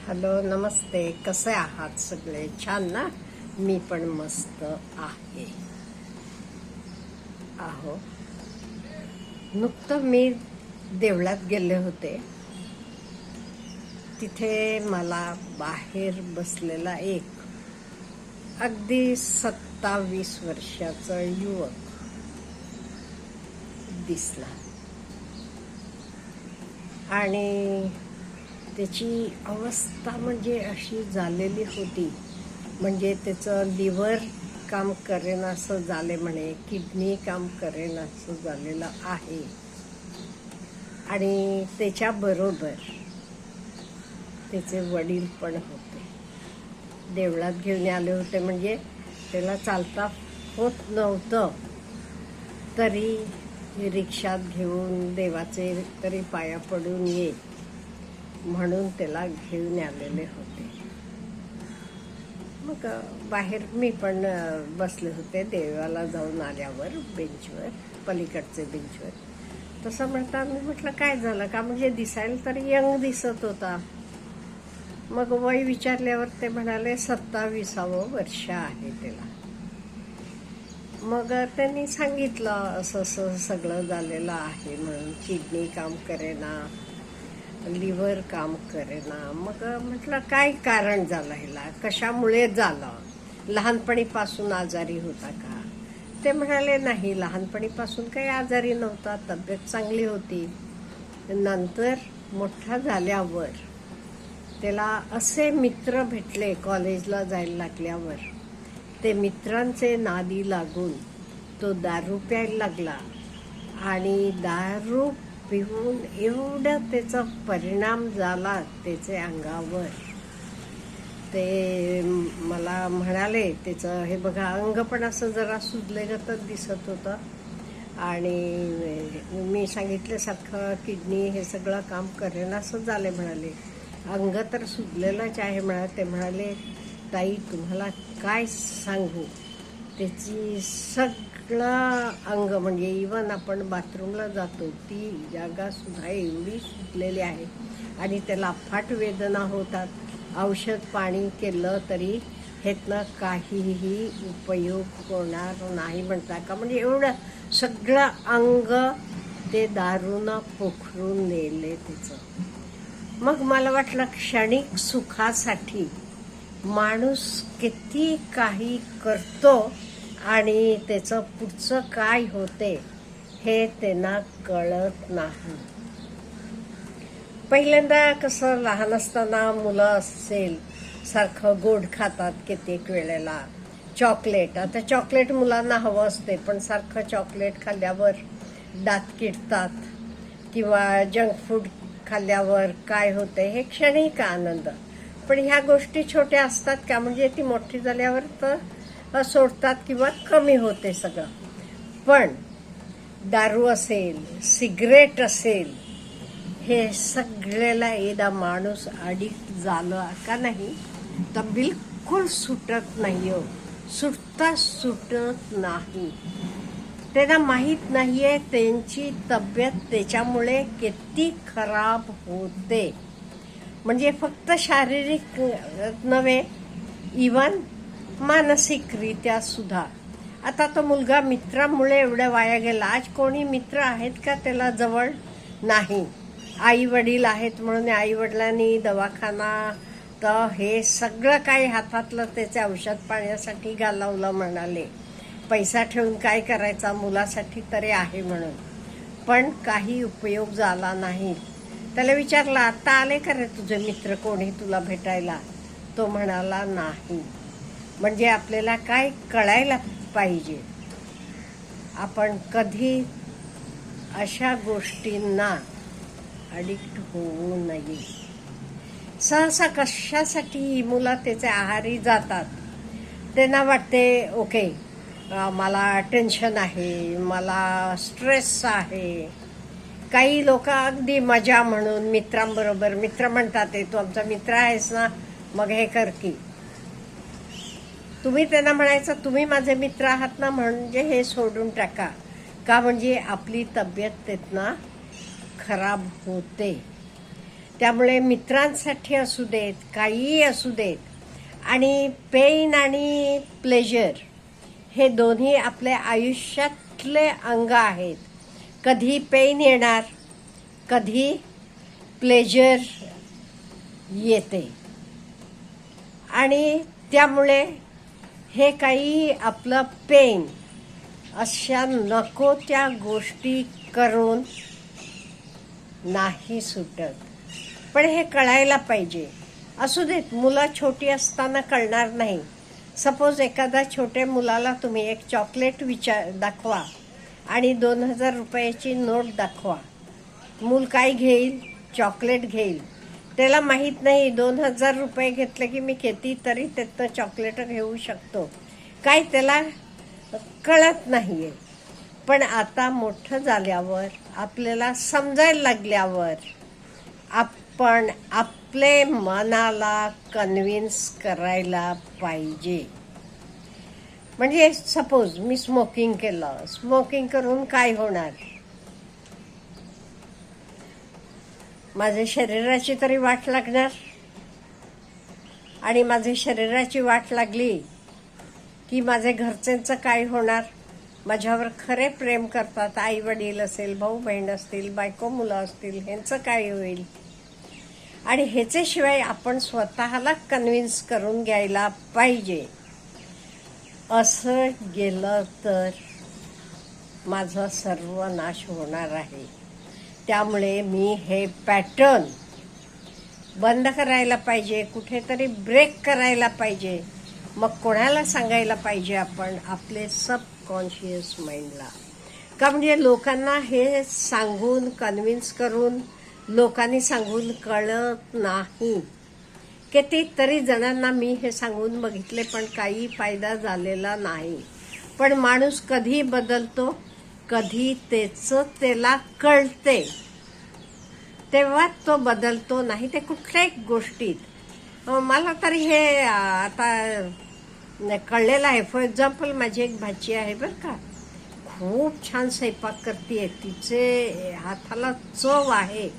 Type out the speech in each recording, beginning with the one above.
Hello नमस्ते, कसे आहात सगळे? छान ना? मी पण मस्त आहे. आहो, नुकतं मी देवळात गेले होते. तिथे मला बाहेर बसलेला एक अगदी 27 वर्षाचा युवक दिसला आणि त्याची अवस्था म्हणजे अशी झालेली होती, म्हणजे त्याचं लिव्हर काम करेन असं झाले म्हणे, किडनी काम करेन असं झालेलं आहे. आणि त्याच्याबरोबर त्याचे वडील पण होते. देवळात घेऊन आले होते, म्हणजे त्याला चालता होत नव्हतं, तरी रिक्षात घेऊन देवाचे तरी पाया पडून ये म्हणून त्याला घेऊन आलेले होते. मग बाहेर मी पण बसले होते देवाला जाऊन आल्यावर बेंचवर, पलीकडचे बेंचवर. तसं म्हणता मी म्हटलं काय झालं का, म्हणजे दिसायला तर यंग दिसत होता. मग वय विचारल्यावर ते म्हणाले 27वं वर्ष आहे त्याला. मग त्यांनी सांगितलं असं असं सगळं झालेलं आहे म्हणून, किडनी काम करेना, लिव्हर काम करेना. मग म्हटलं काय कारण झालं ह्याला, कशामुळे झालं, लहानपणीपासून आजारी होता का? ते म्हणाले नाही, लहानपणीपासून काही आजारी नव्हता, तब्येत चांगली होती. नंतर मोठा झाल्यावर त्याला असे मित्र भेटले, कॉलेजला जायला लागल्यावर ते मित्रांचे नादी लागून तो दारू प्यायला लागला. आणि दारू पिऊन एवढा त्याचा परिणाम झाला त्याच्या अंगावर. ते मला म्हणाले त्याचं हे बघा, अंग पण असं जरा सुजलेलं दिसत होतं. आणि मी सांगितल्यासारखं किडनी हे सगळं काम करेन असं झाले. म्हणाले अंग तर सुजलेलंच आहे म्हणाले. ते म्हणाले ताई तुम्हाला काय सांगू, त्याची सगळं अंग म्हणजे इवन आपण बाथरूमला जातो ती जागा सुद्धा एवढी सुजलेली आहे आणि त्याला अफाट वेदना होतात. औषध पाणी केलं तरी ह्यातनं काहीही उपयोग होणार नाही म्हणता का, म्हणजे एवढं सगळं अंग ते दारूनं पोखरून नेले तिचं. मग मला वाटलं क्षणिक सुखासाठी माणूस किती काही करतो आणि त्याचं पुढचं काय होते हे त्यांना कळत नाही. पहिल्यांदा कसं लहान असताना मुलं असेल सारखं गोड खातात, कित्येक वेळेला चॉकलेट. आता चॉकलेट मुलांना हवं असते, पण सारखं चॉकलेट खाल्ल्यावर दात किडतात, किंवा जंक फूड खाल्ल्यावर काय होते हे क्षणिक आनंद. पण ह्या गोष्टी छोट्या असतात का, म्हणजे ती मोठी झाल्यावर तर सोडतात किंवा कमी होते सगळं. पण दारू असेल, सिगरेट असेल, हे सगळ्याला एकदा माणूस अडिक्ट झाला का नाही तर बिलकुल सुटत नाही हो, सुटत नाही. त्यांना माहीत नाहीये त्यांची तब्येत त्याच्यामुळे किती खराब होते. म्हणजे फक्त शारीरिक नव्हे, इवन मानसिकरित्या सुद्धा. आता तो मुलगा मित्रामुळे एवढा वाया गेला. आज कोणी मित्र आहेत का त्याला जवळ? नाही. आई वडील आहेत म्हणून आई वडिलांनी दवाखाना तर हे सगळं काही हातातलं त्याचे औषध पाण्यासाठी घालवलं म्हणाले. पैसा ठेवून काय करायचा, मुलासाठी तरी आहे म्हणून, पण काही उपयोग झाला नाही. त्याला विचारला आता आले का रे तुझे मित्र कोणी तुला भेटायला? तो म्हणाला नाही. म्हणजे आपल्याला काय कळायला पाहिजे, आपण कधी अशा गोष्टींना अडिक्ट होऊ नये. सहसा कशासाठी मुलं त्याचे आहारी जातात, त्यांना वाटते ओके मला टेन्शन आहे, मला स्ट्रेस आहे. काही लोक अगदी मजा म्हणून मित्रांबरोबर, मित्र म्हणतात तू आमचा मित्र आहेस ना मग हे कर की. तुम्ही त्यांना म्हणायचं तुम्ही माझे मित्र आहात ना, म्हणजे हे सोडून टाका का, म्हणजे आपली तब्येत त्यातनं खराब होते. त्यामुळे मित्रांसाठी असू देत, काहीही असू देत, आणि पेन आणि प्लेजर हे दोन्ही आपल्या आयुष्यातले अंग आहेत. कधी पेन येणार, कधी प्लेजर येते, आणि त्यामुळे हे काही आपलं पेन अशा नको त्या गोष्टी करून नाही सुटत. पण हे कळायला पाहिजे. असू देत, मुलं छोटी असताना कळणार नाही. सपोज एखाद्या छोट्या मुलाला तुम्ही एक चॉकलेट दाखवा आणि 2000 रुपयाची नोट दाखवा, मूल काय घेईल? चॉकलेट घेईल. त्याला माहीत नाही 2000 रुपये घेतले की मी किती तरी त्यातनं चॉकलेट घेऊ शकतो, काय त्याला कळत नाहीये. पण आता मोठं झाल्यावर, आपल्याला समजायला लागल्यावर, आपण आपले मनाला कन्व्हिन्स करायला पाहिजे. म्हणजे सपोज मी स्मोकिंग केलं, स्मोकिंग करून काय होणार? माझ्या शरीराची तरी वाट लागणार, आणि माझ्या शरीराची वाट लागली की माझ्या घरच्यांचं काय होणार? माझ्यावर खरे प्रेम करतात, आई वडील असेल, भाऊ बहीण असतील, बायको मुलं असतील, ह्यांचं काय होईल? आणि ह्याच्याशिवाय आपण स्वतःला कन्व्हिन्स करून घ्यायला पाहिजे. असं गेलं तर माझा सर्वनाश होणार आहे. त्यामुळे मी हे पॅटर्न बंद करायला पाहिजे, कुठेतरी ब्रेक करायला पाहिजे. मग कोणाला सांगायला पाहिजे? आपण आपले सबकॉन्शियस माइंडला. का म्हणजे लोकांना हे सांगून, कन्व्हिन्स करून, लोकांनी सांगून कळत नाही. कितीतरी जणांना मी हे सांगून बघितले, पण काही फायदा झालेला नाही. पण माणूस कधी बदलतो? कधी त्याला कळते तेव्हा तो बदलतो, नाही ते कुठल्याही गोष्टीत. मला तरी हे आता कळलेलं आहे. फॉर एक्झाम्पल, माझी एक भाची आहे बरं का, खूप छान स्वयंपाक करते. तिचे हाताला चव आहे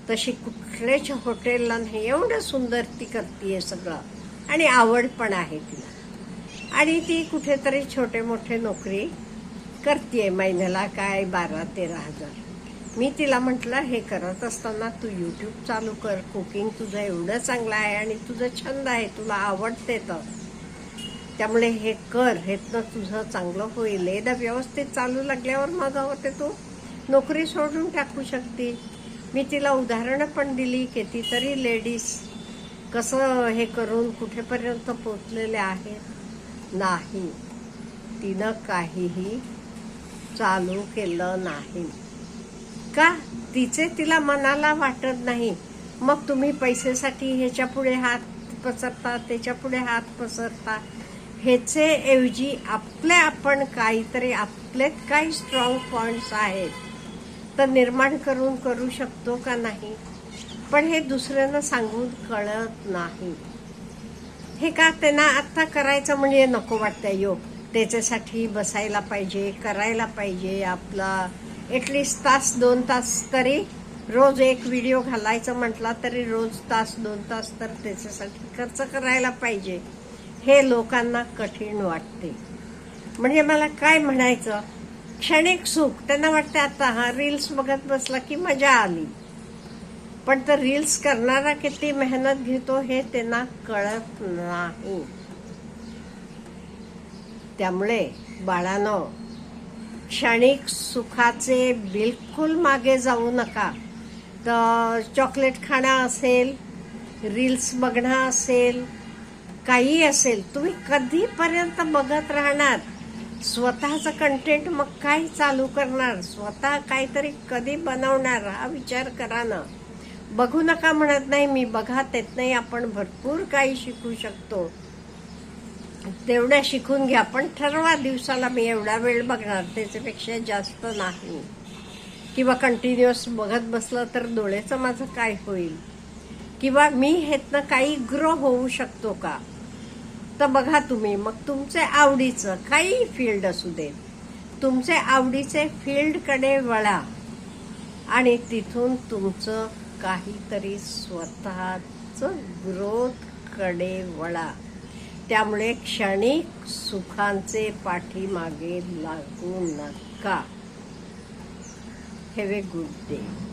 तशी कुठल्याच हॉटेलला नाही. एवढं सुंदर ती करते सगळं, आणि आवड पण आहे तिला. आणि ती कुठेतरी छोटे मोठे नोकरी करते, महिन्याला काय 12-13 हजार. मी तिला म्हटलं, हे करत असताना तू YouTube चालू कर. कुकिंग तुझं एवढं चांगलं आहे आणि तुझं छंद आहे, तुला आवडते तर, त्यामुळे हे कर, हेतनं तुझं चांगलं होईल. एकदा व्यवस्थित चालू लागल्यावर मग होते तू नोकरी सोडून टाकू शकते. मी तिला उदाहरणं पण दिली. कितीतरी लेडीज कसं हे करून कुठेपर्यंत पोचलेले आहेत. नाही, तिनं काहीही चालू केलं नाही. का? तिला मनाला वाटत नाही. मग तुम्ही पैसेसाठी ह्याच्या पुढे हात पसरता, त्याच्या पुढे हात पसरता. ह्याचे ऐवजी आपण काहीतरी, आपले काही स्ट्रॉंग पॉइंट्स आहेत तर निर्माण करू शकतो का नाही? पण हे दुसऱ्यांना सांगून कळत नाही. हे का? त्यांना आता करायचं म्हणजे नको वाटतंय. त्याच्यासाठी बसायला पाहिजे, करायला पाहिजे. आपला ॲटलिस्ट 1-2 तास तरी रोज एक व्हिडिओ घालायचं म्हटला तरी रोज 1-2 तास तर त्याच्यासाठी खर्च करायला पाहिजे. हे लोकांना कठीण वाटते. म्हणजे मला काय म्हणायचं, क्षणिक सुख त्यांना वाटतं. आता रील्स बघत बसला की मजा आली, पण तर रील्स करणारा किती मेहनत घेतो हे त्यांना कळत नाही. त्यामुळे बाळांनो, क्षणिक सुखाचे बिलकुल मागे जाऊ नका. तर चॉकलेट खाणं असेल, रील्स बघणं असेल, काही असेल, तुम्ही कधीपर्यंत बघत राहणार? स्वतःचं कंटेंट मग काय चालू करणार? स्वतः काहीतरी कधी बनवणार? हा विचार करा ना. बघू नका म्हणत नाही मी, बघा. त्यातनंही आपण भरपूर काही शिकू शकतो. तेवढ्या शिकून घ्या. पण ठरवा, दिवसाला मी एवढा वेळ बघणार, त्याच्यापेक्षा जास्त नाही. किंवा कंटिन्युअस बघत बसलं तर डोळ्याचं माझं काय होईल? किंवा मी ह्यातनं काही ग्रो होऊ शकतो का? तर बघा तुम्ही. मग तुमचे आवडीचं काही फील्ड असू दे, तुमचे आवडीचे फील्डकडे वळा आणि तिथून तुमचं काहीतरी स्वतःच ग्रोथ कडे वळा. त्यामुळे क्षणिक सुखांचे पाठीमागे लागू नका. Have a good day.